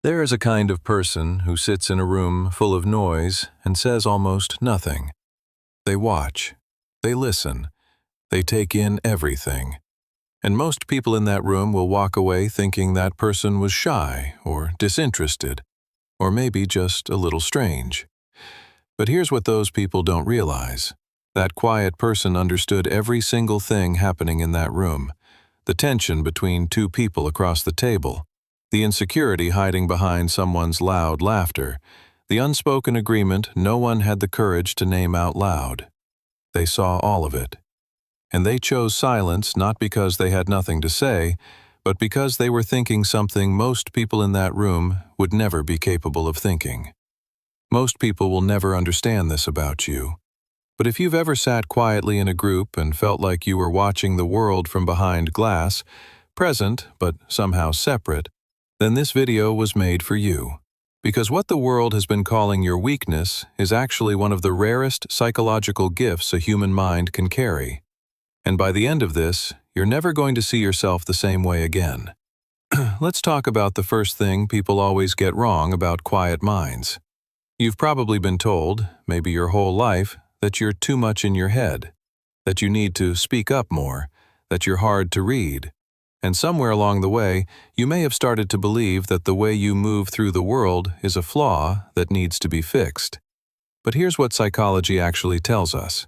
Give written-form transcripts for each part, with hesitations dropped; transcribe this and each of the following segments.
There is a kind of person who sits in a room full of noise and says almost nothing. They watch, they listen, they take in everything. And most people in that room will walk away thinking that person was shy or disinterested, or maybe just a little strange. But here's what those people don't realize. That quiet person understood every single thing happening in that room, the tension between two people across the table, the insecurity hiding behind someone's loud laughter, the unspoken agreement no one had the courage to name out loud. They saw all of it. And they chose silence not because they had nothing to say, but because they were thinking something most people in that room would never be capable of thinking. Most people will never understand this about you. But if you've ever sat quietly in a group and felt like you were watching the world from behind glass, present but somehow separate, then this video was made for you. Because what the world has been calling your weakness is actually one of the rarest psychological gifts a human mind can carry. And by the end of this, you're never going to see yourself the same way again. Let's talk about the first thing people always get wrong about quiet minds. You've probably been told, maybe your whole life, that you're too much in your head, that you need to speak up more, that you're hard to read. And somewhere along the way, you may have started to believe that the way you move through the world is a flaw that needs to be fixed. But here's what psychology actually tells us.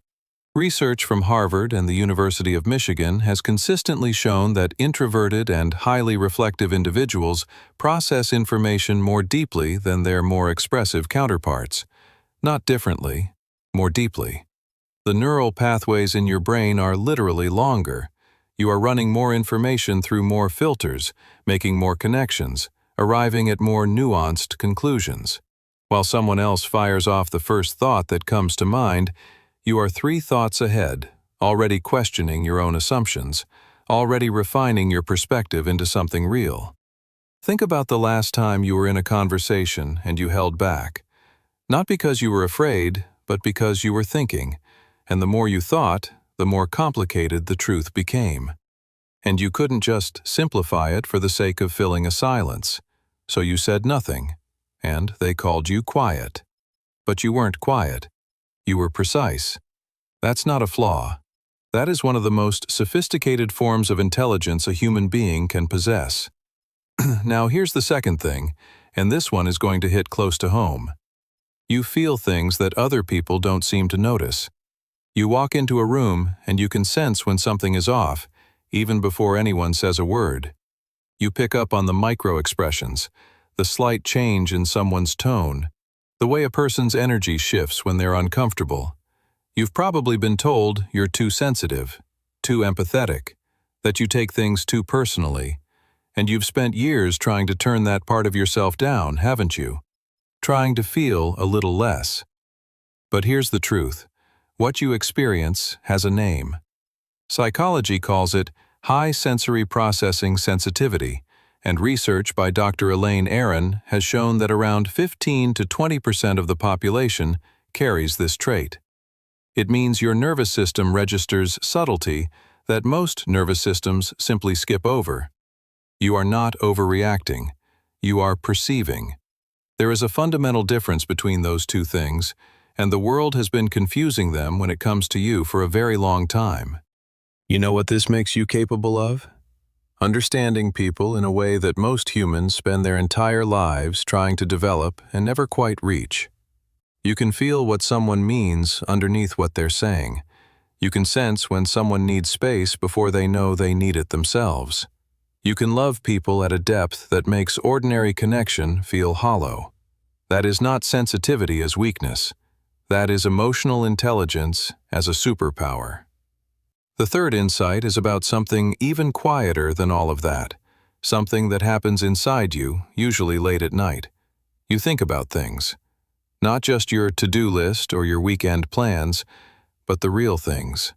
Research from Harvard and the University of Michigan has consistently shown that introverted and highly reflective individuals process information more deeply than their more expressive counterparts. Not differently, more deeply. The neural pathways in your brain are literally longer. You are running more information through more filters, making more connections, arriving at more nuanced conclusions. While someone else fires off the first thought that comes to mind, you are 3 thoughts ahead, already questioning your own assumptions, already refining your perspective into something real. Think about the last time you were in a conversation and you held back. Not because you were afraid, but because you were thinking, and the more you thought, the more complicated the truth became. And you couldn't just simplify it for the sake of filling a silence. So you said nothing, and they called you quiet. But you weren't quiet. You were precise. That's not a flaw. That is one of the most sophisticated forms of intelligence a human being can possess. Now here's the second thing, and this one is going to hit close to home. You feel things that other people don't seem to notice. You walk into a room and you can sense when something is off, even before anyone says a word. You pick up on the micro-expressions, the slight change in someone's tone, the way a person's energy shifts when they're uncomfortable. You've probably been told you're too sensitive, too empathetic, that you take things too personally, and you've spent years trying to turn that part of yourself down, haven't you? Trying to feel a little less. But here's the truth. What you experience has a name. Psychology calls it high sensory processing sensitivity, and research by Dr. Elaine Aron has shown that around 15 to 20% of the population carries this trait. It means your nervous system registers subtlety that most nervous systems simply skip over. You are not overreacting. You are perceiving. There is a fundamental difference between those two things, and the world has been confusing them when it comes to you for a very long time. You know what this makes you capable of? Understanding people in a way that most humans spend their entire lives trying to develop and never quite reach. You can feel what someone means underneath what they're saying. You can sense when someone needs space before they know they need it themselves. You can love people at a depth that makes ordinary connection feel hollow. That is not sensitivity as weakness. That is emotional intelligence as a superpower. The third insight is about something even quieter than all of that, something that happens inside you, usually late at night. You think about things. Not just your to-do list or your weekend plans, but the real things.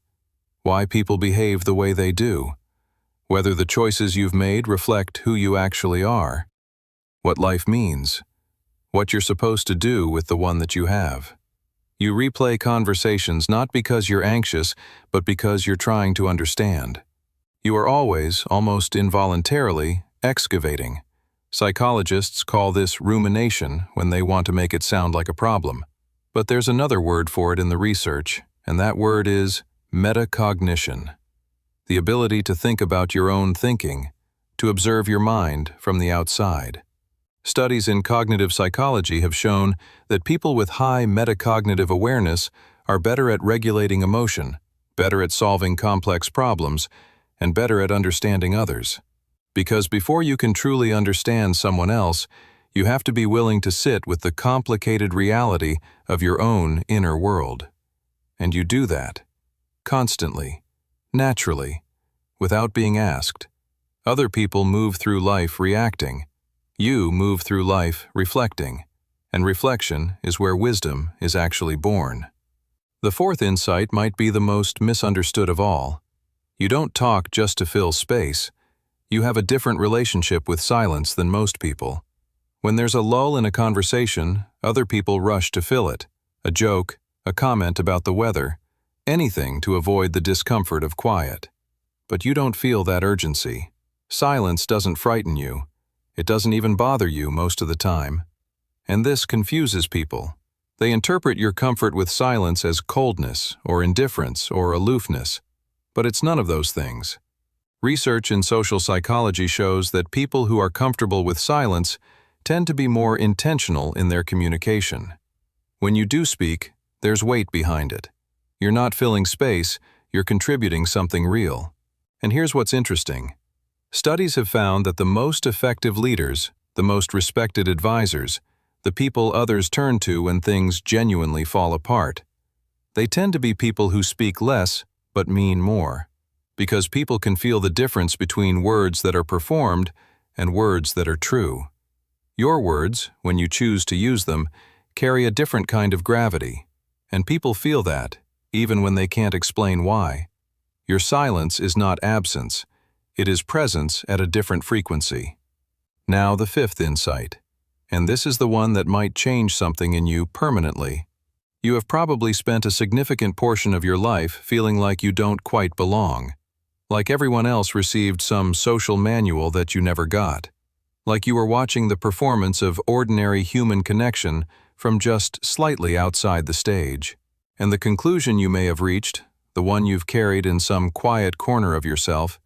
Why people behave the way they do. Whether the choices you've made reflect who you actually are. What life means. What you're supposed to do with the one that you have. You replay conversations not because you're anxious, but because you're trying to understand. You are always, almost involuntarily, excavating. Psychologists call this rumination when they want to make it sound like a problem. But there's another word for it in the research, and that word is metacognition. The ability to think about your own thinking, to observe your mind from the outside. Studies in cognitive psychology have shown that people with high metacognitive awareness are better at regulating emotion, better at solving complex problems, and better at understanding others. Because before you can truly understand someone else, you have to be willing to sit with the complicated reality of your own inner world. And you do that, constantly, naturally, without being asked. Other people move through life reacting. You move through life reflecting, and reflection is where wisdom is actually born. The fourth insight might be the most misunderstood of all. You don't talk just to fill space. You have a different relationship with silence than most people. When there's a lull in a conversation, other people rush to fill it. A joke, a comment about the weather, anything to avoid the discomfort of quiet. But you don't feel that urgency. Silence doesn't frighten you. It doesn't even bother you most of the time. And this confuses people. They interpret your comfort with silence as coldness or indifference or aloofness. But it's none of those things. Research in social psychology shows that people who are comfortable with silence tend to be more intentional in their communication. When you do speak, there's weight behind it. You're not filling space, you're contributing something real. And here's what's interesting. Studies have found that the most effective leaders, the most respected advisors, the people others turn to when things genuinely fall apart, they tend to be people who speak less but mean more. Because people can feel the difference between words that are performed and words that are true. Your words, when you choose to use them, carry a different kind of gravity, and people feel that, even when they can't explain why. Your silence is not absence, it is presence at a different frequency. Now the fifth insight, and this is the one that might change something in you permanently. You have probably spent a significant portion of your life feeling like you don't quite belong. Like everyone else received some social manual that you never got. Like you were watching the performance of ordinary human connection from just slightly outside the stage. And the conclusion you may have reached, the one you've carried in some quiet corner of yourself,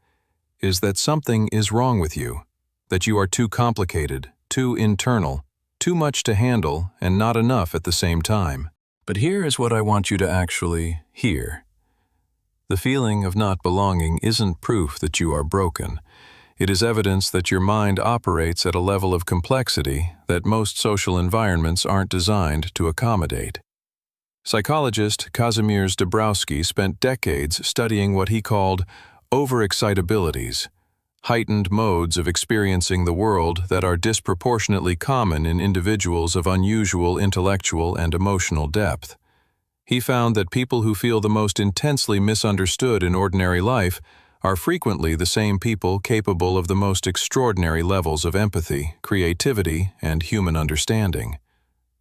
is that something is wrong with you. That you are too complicated, too internal, too much to handle, and not enough at the same time. But here is what I want you to actually hear. The feeling of not belonging isn't proof that you are broken. It is evidence that your mind operates at a level of complexity that most social environments aren't designed to accommodate. Psychologist Kazimierz Dabrowski spent decades studying what he called overexcitabilities, heightened modes of experiencing the world that are disproportionately common in individuals of unusual intellectual and emotional depth. He found that people who feel the most intensely misunderstood in ordinary life are frequently the same people capable of the most extraordinary levels of empathy, creativity, and human understanding.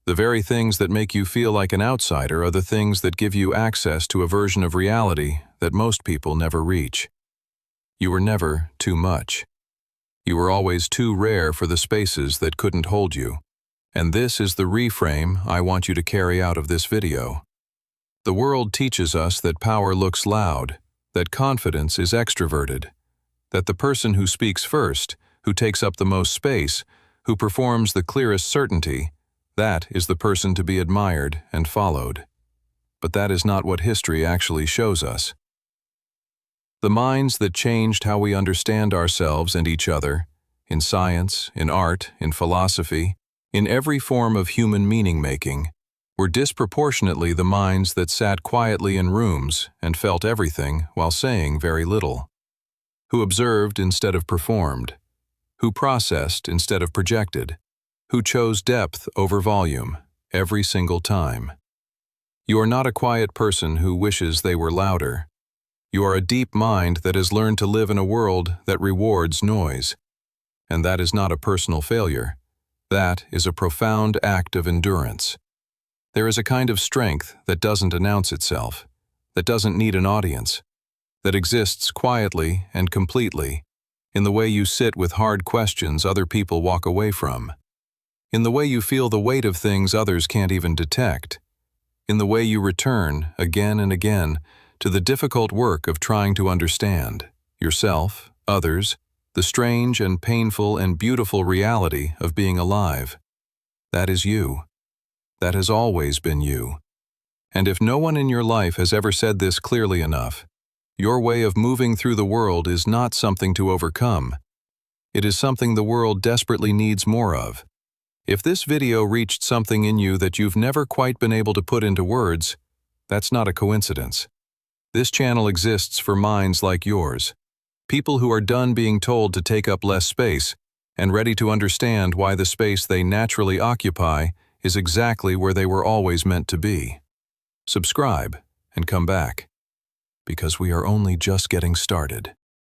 The very things that make you feel like an outsider are the things that give you access to a version of reality that most people never reach. You were never too much. You were always too rare for the spaces that couldn't hold you. And this is the reframe I want you to carry out of this video. The world teaches us that power looks loud, that confidence is extroverted, that the person who speaks first, who takes up the most space, who performs the clearest certainty, that is the person to be admired and followed. But that is not what history actually shows us. The minds that changed how we understand ourselves and each other, in science, in art, in philosophy, in every form of human meaning-making, were disproportionately the minds that sat quietly in rooms and felt everything while saying very little, who observed instead of performed, who processed instead of projected, who chose depth over volume every single time. You are not a quiet person who wishes they were louder. You are a deep mind that has learned to live in a world that rewards noise. And that is not a personal failure. That is a profound act of endurance. There is a kind of strength that doesn't announce itself, that doesn't need an audience, that exists quietly and completely, in the way you sit with hard questions other people walk away from, in the way you feel the weight of things others can't even detect, in the way you return, again and again, to the difficult work of trying to understand yourself, others, the strange and painful and beautiful reality of being alive. That is you. That has always been you. And if no one in your life has ever said this clearly enough, your way of moving through the world is not something to overcome. It is something the world desperately needs more of. If this video reached something in you that you've never quite been able to put into words, that's not a coincidence. This channel exists for minds like yours, people who are done being told to take up less space and ready to understand why the space they naturally occupy is exactly where they were always meant to be. Subscribe and come back, because we are only just getting started.